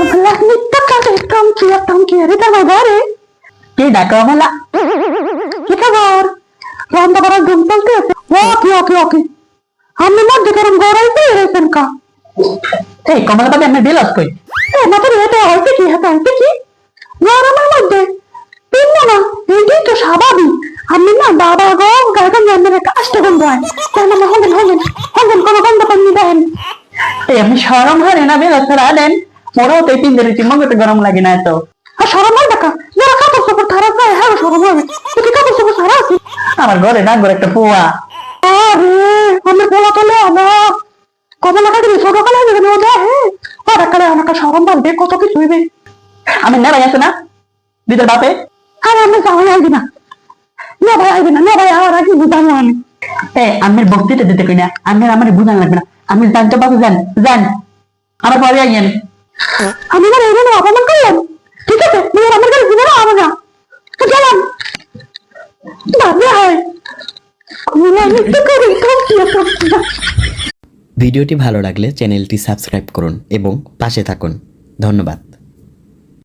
Kamalah nitta kate tamki rita magare. Ki da kamala. Ki kabar? Ronda bara gumpal te. Okay. Hamne madde karam gorai te resen ka. Hey, kamala ta emme bilas koi. Hey, matar eta hoyte ki গরমের মধ্যে পিন্না না এটাই তো স্বাভাবিক আমি না বাবা গো গায়ে জানলে একটা আষ্টগন্ধ হয় তাই না হলেন কোনো গন্ধ পানি দেন এই আমি শরম হরে না বেলা ছাড়া দেন মোরাও তো পিন ধরেছি মগতে গরম লাগে না তো আর শরম হয় টাকা যারা কাপড় চোপড় খারাপ হয় হ্যাঁ শরম হবে তুই কাপড় চোপড় সারা আছে আমার ঘরে না ঘরে একটা পোয়া আরে আমার পোলা তোলে আমার কমলা কাটে ছোট কালে যাবে ওটা হ্যাঁ ওরা কালে আমাকে শরম পাবে কত কিছু হইবে আমি না ভাই আছে না দিদের বাপে আরে আমি যাওয়া যাইবি না ভাই আমার আগে বুঝানো আমি আমের বক্তৃতা দিতে কই না আমার বুঝানো লাগবে না আমি জানতে পারবো জান আমার পরে আইয়েন আমি না এর না অপমান করলাম ঠিক আছে তুমি আমার কাছে দিবে না আমাকে তো গেলাম বাবা হয় ভিডিওটি ভালো লাগলে চ্যানেলটি সাবস্ক্রাইব করুন এবং পাশে থাকুন। ধন্যবাদ।